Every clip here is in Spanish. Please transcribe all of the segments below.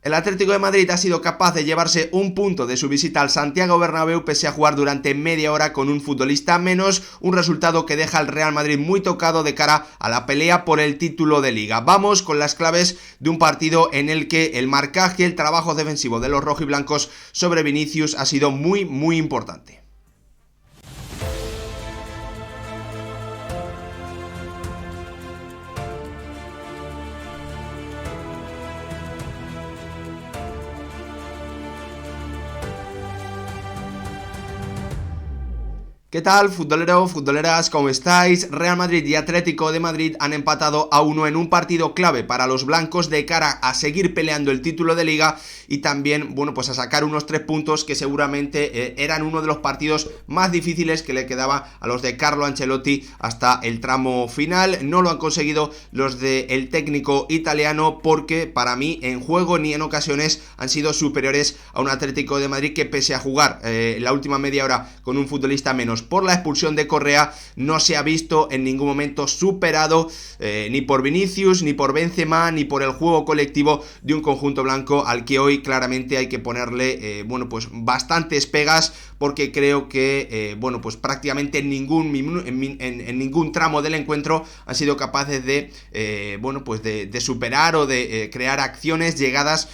El Atlético de Madrid ha sido capaz de llevarse un punto de su visita al Santiago Bernabéu pese a jugar durante media hora con un futbolista menos, un resultado que deja al Real Madrid muy tocado de cara a la pelea por el título de Liga. Vamos con las claves de un partido en el que el marcaje, el trabajo defensivo de los rojiblancos sobre Vinicius ha sido muy importante. ¿Qué tal, futbolero, futboleras? ¿Cómo estáis? Real Madrid y Atlético de Madrid han empatado a 1 en un partido clave para los blancos de cara a seguir peleando el título de Liga y también, bueno, pues a sacar unos 3 puntos que seguramente eran uno de los partidos más difíciles que le quedaba a los de Carlo Ancelotti hasta el tramo final. No lo han conseguido los del técnico italiano porque para mí en juego ni en ocasiones han sido superiores a un Atlético de Madrid que pese a jugar la última media hora con un futbolista menos por la expulsión de Correa, no se ha visto en ningún momento superado ni por Vinicius, ni por Benzema, ni por el juego colectivo de un conjunto blanco al que hoy claramente hay que ponerle bueno, pues bastantes pegas, porque creo que bueno, pues prácticamente en ningún tramo del encuentro han sido capaces de bueno, pues de superar o de crear acciones, llegadas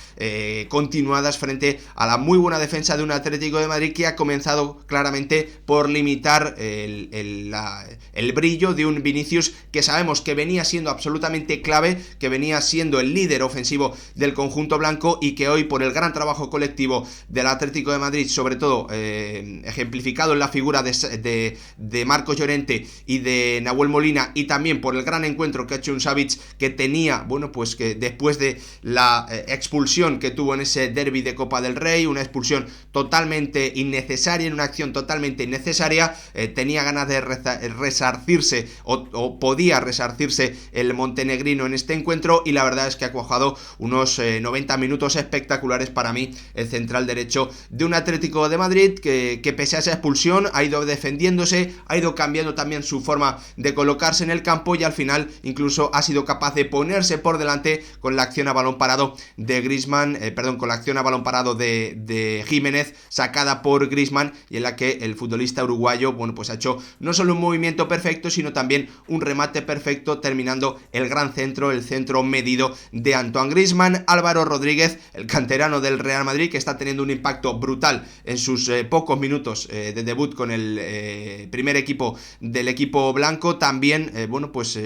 continuadas frente a la muy buena defensa de un Atlético de Madrid que ha comenzado claramente por limitar el brillo de un Vinicius que sabemos que venía siendo absolutamente clave, que venía siendo el líder ofensivo del conjunto blanco y que hoy por el gran trabajo colectivo del Atlético de Madrid, sobre todo ejemplificado en la figura de Marcos Llorente y de Nahuel Molina, y también por el gran encuentro que ha hecho un Savic que tenía, bueno, pues que después de la expulsión que tuvo en ese derbi de Copa del Rey, una expulsión totalmente innecesaria, en una acción totalmente innecesaria, tenía ganas de resarcirse o podía resarcirse el montenegrino en este encuentro, y la verdad es que ha cuajado unos 90 minutos espectaculares para mí el central derecho de un Atlético de Madrid que pese a esa expulsión ha ido defendiéndose, ha ido cambiando también su forma de colocarse en el campo y al final incluso ha sido capaz de ponerse por delante con la acción a balón parado de Griezmann, con la acción a balón parado de Jiménez sacada por Griezmann, y en la que el futbolista uruguayo, bueno, pues ha hecho no solo un movimiento perfecto, sino también un remate perfecto, terminando el gran centro, el centro medido de Antoine Griezmann. Álvaro Rodríguez, el canterano del Real Madrid, que está teniendo un impacto brutal en sus pocos minutos de debut con el primer equipo del equipo blanco, también, bueno, pues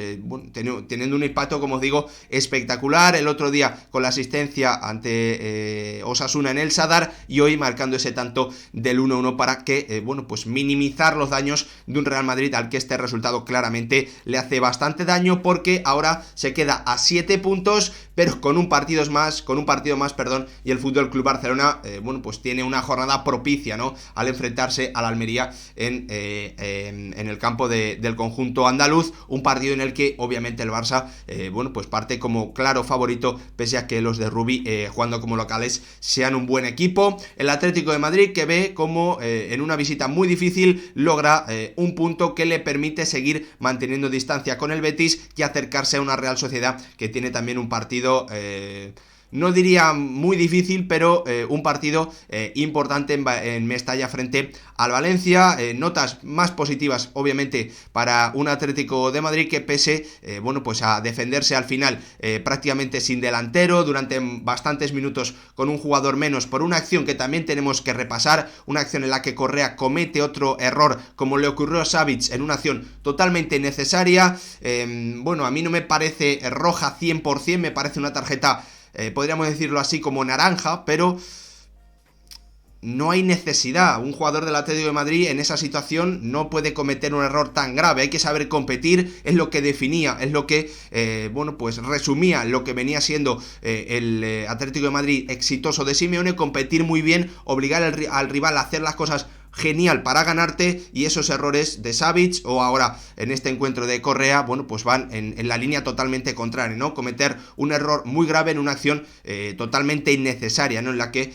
teniendo un impacto, como os digo, espectacular. El otro día con la asistencia ante Osasuna en el Sadar, y hoy marcando ese tanto del 1-1 para que, bueno, pues minimizar los daños de un Real Madrid al que este resultado claramente le hace bastante daño, porque ahora se queda a 7 puntos, pero con un partido más, y el Fútbol Club Barcelona, bueno, pues tiene una jornada propicia, ¿no?, al enfrentarse al Almería en el campo del conjunto andaluz, un partido en el que obviamente el Barça, bueno, pues parte como claro favorito, pese a que los de Rubí, jugando como locales, sean un buen equipo. El Atlético de Madrid, que ve como en una visita muy difícil logra un punto que le permite seguir manteniendo distancia con el Betis y acercarse a una Real Sociedad que tiene también un partido no diría muy difícil, pero un partido importante en Mestalla frente al Valencia. Notas más positivas, obviamente, para un Atlético de Madrid que pese, bueno, pues a defenderse al final prácticamente sin delantero, durante bastantes minutos con un jugador menos, por una acción que también tenemos que repasar, una acción en la que Correa comete otro error, como le ocurrió a Savic, en una acción totalmente innecesaria. Bueno, a mí no me parece roja 100%, me parece una tarjeta, podríamos decirlo así, como naranja, pero no hay necesidad. Un jugador del Atlético de Madrid en esa situación no puede cometer un error tan grave. Hay que saber competir, es lo que definía, es lo que, bueno, pues resumía lo que venía siendo el Atlético de Madrid exitoso de Simeone: competir muy bien, obligar al rival a hacer las cosas genial para ganarte, y esos errores de Savic o ahora en este encuentro de Correa, bueno, pues van en la línea totalmente contraria, ¿no? Cometer un error muy grave en una acción totalmente innecesaria, ¿no? En la que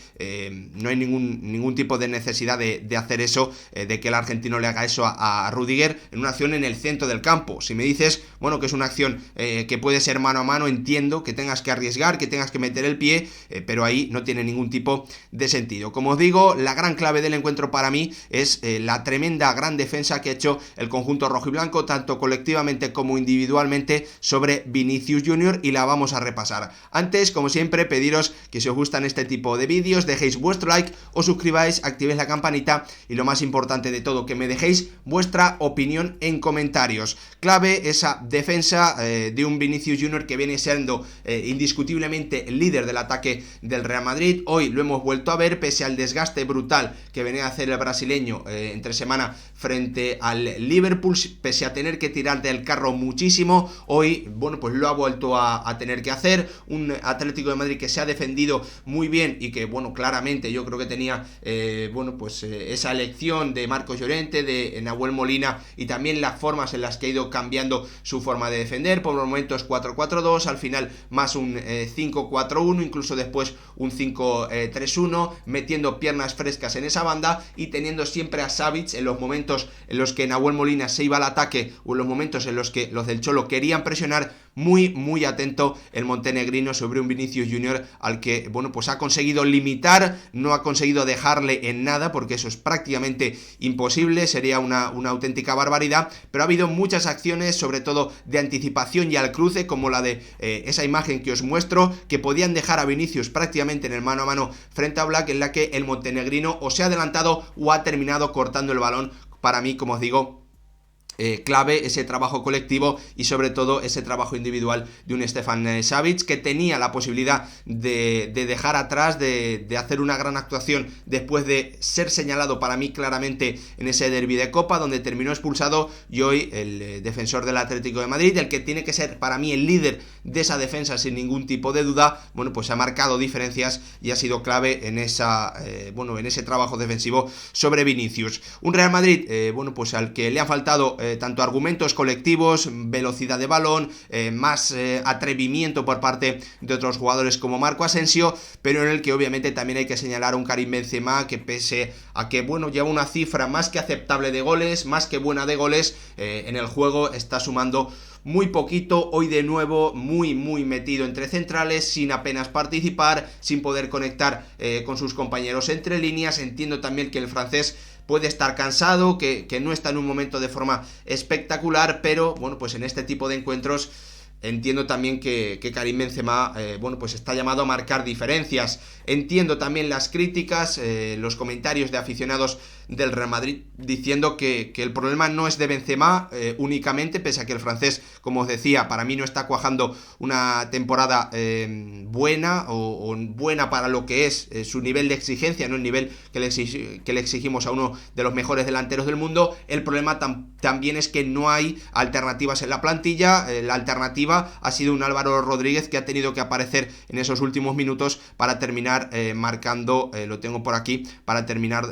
no hay ningún tipo de necesidad de hacer eso, de que el argentino le haga eso a Rüdiger en una acción en el centro del campo. Si me dices, bueno, que es una acción que puede ser mano a mano, entiendo que tengas que arriesgar, que tengas que meter el pie, pero ahí no tiene ningún tipo de sentido. Como os digo, la gran clave del encuentro para mí es la tremenda gran defensa que ha hecho el conjunto rojiblanco, tanto colectivamente como individualmente, sobre Vinicius Junior, y la vamos a repasar. Antes, como siempre, pediros que si os gustan este tipo de vídeos, dejéis vuestro like, os suscribáis, activéis la campanita y lo más importante de todo, que me dejéis vuestra opinión en comentarios. Clave esa defensa de un Vinicius Junior que viene siendo indiscutiblemente el líder del ataque del Real Madrid. Hoy lo hemos vuelto a ver, pese al desgaste brutal que venía a hacer el brasileño entre semana frente al Liverpool, pese a tener que tirar del carro muchísimo. Hoy, bueno, pues lo ha vuelto a tener que hacer. Un Atlético de Madrid que se ha defendido muy bien y que, bueno, claramente yo creo que tenía, esa elección de Marcos Llorente, de Nahuel Molina, y también las formas en las que ha ido cambiando su forma de defender. Por momentos 4-4-2, al final más un 5-4-1, incluso después un 5-3-1, metiendo piernas frescas en esa banda y teniendo siempre a Savic en los momentos en los que Nahuel Molina se iba al ataque, o en los momentos en los que los del Cholo querían presionar, muy atento el montenegrino sobre un Vinicius Junior al que, bueno, pues ha conseguido limitar, no ha conseguido dejarle en nada, porque eso es prácticamente imposible, sería una auténtica barbaridad, pero ha habido muchas acciones, sobre todo de anticipación y al cruce, como la de esa imagen que os muestro, que podían dejar a Vinicius prácticamente en el mano a mano frente a Black, en la que el montenegrino o se ha adelantado o ha terminado cortando el balón. Para mí, como os digo, clave ese trabajo colectivo y sobre todo ese trabajo individual de un Stefan Savic, que tenía la posibilidad de dejar atrás, de hacer una gran actuación después de ser señalado para mí claramente en ese derbi de Copa, donde terminó expulsado, y hoy el defensor del Atlético de Madrid, el que tiene que ser para mí el líder de esa defensa sin ningún tipo de duda, bueno, pues ha marcado diferencias y ha sido clave en en ese trabajo defensivo sobre Vinicius. Un Real Madrid, pues al que le ha faltado tanto argumentos colectivos, velocidad de balón, más atrevimiento por parte de otros jugadores como Marco Asensio, pero en el que obviamente también hay que señalar a un Karim Benzema que, pese a que, bueno, lleva una cifra más que aceptable de goles, más que buena de goles, en el juego está sumando muy poquito. Hoy de nuevo muy metido entre centrales, sin apenas participar, sin poder conectar con sus compañeros entre líneas. Entiendo también que el francés puede estar cansado, que no está en un momento de forma espectacular, pero bueno, pues en este tipo de encuentros entiendo también que Karim Benzema, pues está llamado a marcar diferencias. Entiendo también las críticas, los comentarios de aficionados del Real Madrid diciendo que el problema no es de Benzema únicamente, pese a que el francés, como os decía, para mí no está cuajando una temporada buena o buena para lo que es su nivel de exigencia, no el nivel que le exigimos a uno de los mejores delanteros del mundo. El problema también es que no hay alternativas en la plantilla. La alternativa ha sido un Álvaro Rodríguez que ha tenido que aparecer en esos últimos minutos para terminar marcando, lo tengo por aquí, para terminar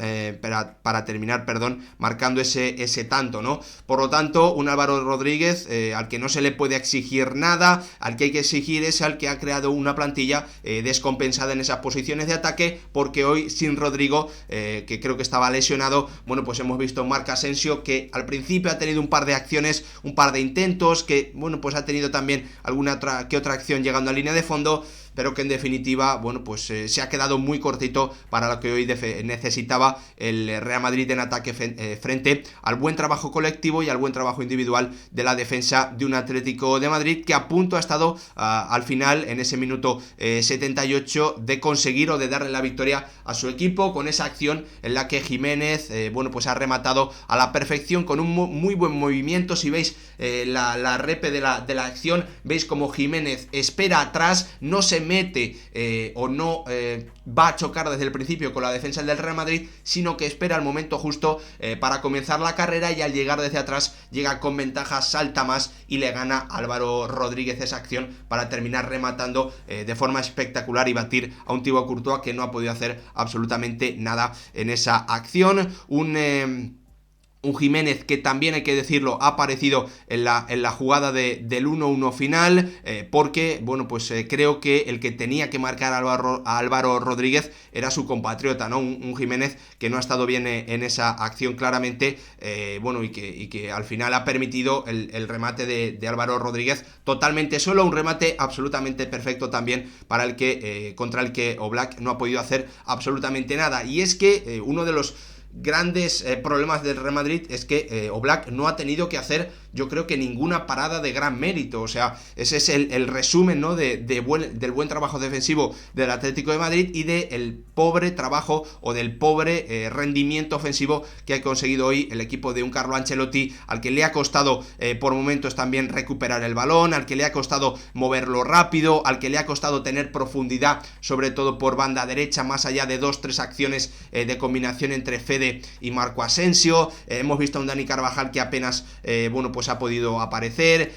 marcando ese tanto, ¿no? Por lo tanto, un Álvaro Rodríguez al que no se le puede exigir nada, al que hay que exigir es al que ha creado una plantilla descompensada en esas posiciones de ataque, porque hoy sin Rodrigo, que creo que estaba lesionado, bueno, pues hemos visto a Marc Asensio que al principio ha tenido un par de acciones, un par de intentos, que bueno, pues ha tenido también alguna otra acción llegando a línea de fondo, pero que en definitiva, bueno, pues se ha quedado muy cortito para lo que hoy necesitaba el Real Madrid en ataque frente al buen trabajo colectivo y al buen trabajo individual de la defensa de un Atlético de Madrid que a punto ha estado al final, en ese minuto 78, de conseguir o de darle la victoria a su equipo, con esa acción en la que Jiménez, pues ha rematado a la perfección con un muy buen movimiento. Si veis la repe de la acción, veis como Jiménez espera atrás, no se mete o no va a chocar desde el principio con la defensa del Real Madrid, sino que espera el momento justo para comenzar la carrera, y al llegar desde atrás llega con ventaja, salta más y le gana a Álvaro Rodríguez esa acción para terminar rematando de forma espectacular y batir a un Thibaut Courtois que no ha podido hacer absolutamente nada en esa acción. Un Jiménez que también, hay que decirlo, ha aparecido en la jugada del 1-1 final, porque, bueno, pues creo que el que tenía que marcar a Álvaro Rodríguez era su compatriota, ¿no? Un Jiménez que no ha estado bien en esa acción claramente, bueno, y que al final ha permitido el remate de Álvaro Rodríguez totalmente solo, un remate absolutamente perfecto también para contra el que Oblak no ha podido hacer absolutamente nada. Y es que uno de los grandes problemas del Real Madrid es que Oblak no ha tenido que hacer, yo creo que ninguna parada de gran mérito. O sea, ese es el resumen, ¿no? del buen trabajo defensivo del Atlético de Madrid y del pobre trabajo o del pobre rendimiento ofensivo que ha conseguido hoy el equipo de un Carlo Ancelotti, al que le ha costado por momentos también recuperar el balón, al que le ha costado moverlo rápido, al que le ha costado tener profundidad, sobre todo por banda derecha, más allá de 2-3 acciones de combinación entre Fede y Marco Asensio. Hemos visto a un Dani Carvajal que apenas bueno, pues ha podido aparecer.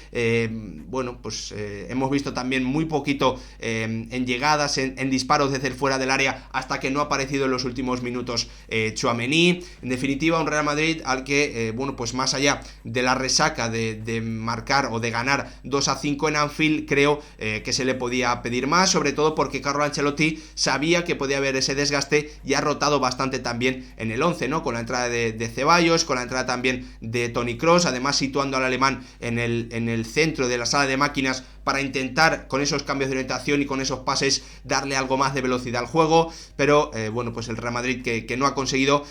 Bueno, pues hemos visto también muy poquito en llegadas, en disparos desde fuera del área, hasta que no ha aparecido en los últimos minutos Tchouaméni. En definitiva, un Real Madrid al que, bueno, pues más allá de la resaca de marcar o de ganar 2-5 en Anfield, creo que se le podía pedir más, sobre todo porque Carlo Ancelotti sabía que podía haber ese desgaste y ha rotado bastante también en el 11, ¿no? Con la entrada de Ceballos, con la entrada también de Toni Kroos, además situando al alemán en el centro de la sala de máquinas para intentar con esos cambios de orientación y con esos pases darle algo más de velocidad al juego, pero bueno, pues el Real Madrid que no ha conseguido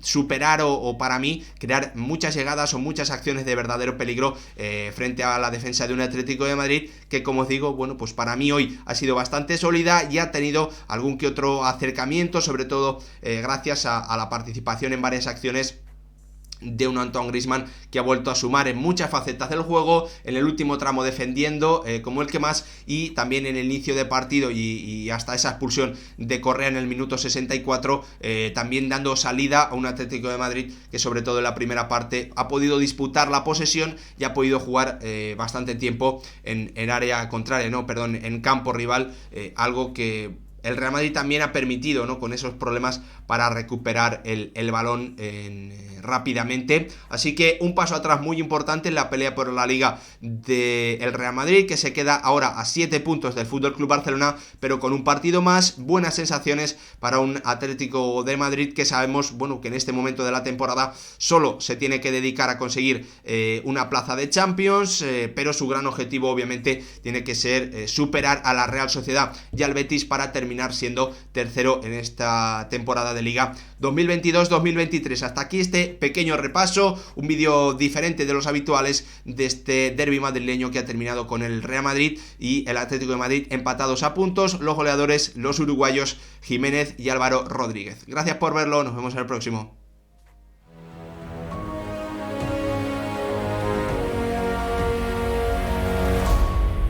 superar o para mí crear muchas llegadas o muchas acciones de verdadero peligro frente a la defensa de un Atlético de Madrid que, como os digo, bueno, pues para mí hoy ha sido bastante sólida y ha tenido algún que otro acercamiento, sobre todo gracias a la participación en varias acciones de un Antoine Griezmann que ha vuelto a sumar en muchas facetas del juego, en el último tramo defendiendo como el que más, y también en el inicio de partido y hasta esa expulsión de Correa en el minuto 64, también dando salida a un Atlético de Madrid que, sobre todo en la primera parte, ha podido disputar la posesión y ha podido jugar bastante tiempo en área contraria, en campo rival, algo que el Real Madrid también ha permitido, ¿no? Con esos problemas para recuperar el balón rápidamente. Así que un paso atrás muy importante en la pelea por la Liga del Real Madrid, que se queda ahora a 7 puntos del FC Barcelona, pero con un partido más. Buenas sensaciones para un Atlético de Madrid que sabemos, bueno, que en este momento de la temporada solo se tiene que dedicar a conseguir una plaza de Champions, pero su gran objetivo obviamente tiene que ser superar a la Real Sociedad y al Betis para terminar siendo tercero en esta temporada de Liga 2022-2023. Hasta aquí este pequeño repaso, un vídeo diferente de los habituales de este derbi madrileño que ha terminado con el Real Madrid y el Atlético de Madrid empatados a puntos, los goleadores, los uruguayos Jiménez y Álvaro Rodríguez. Gracias por verlo, nos vemos en el próximo.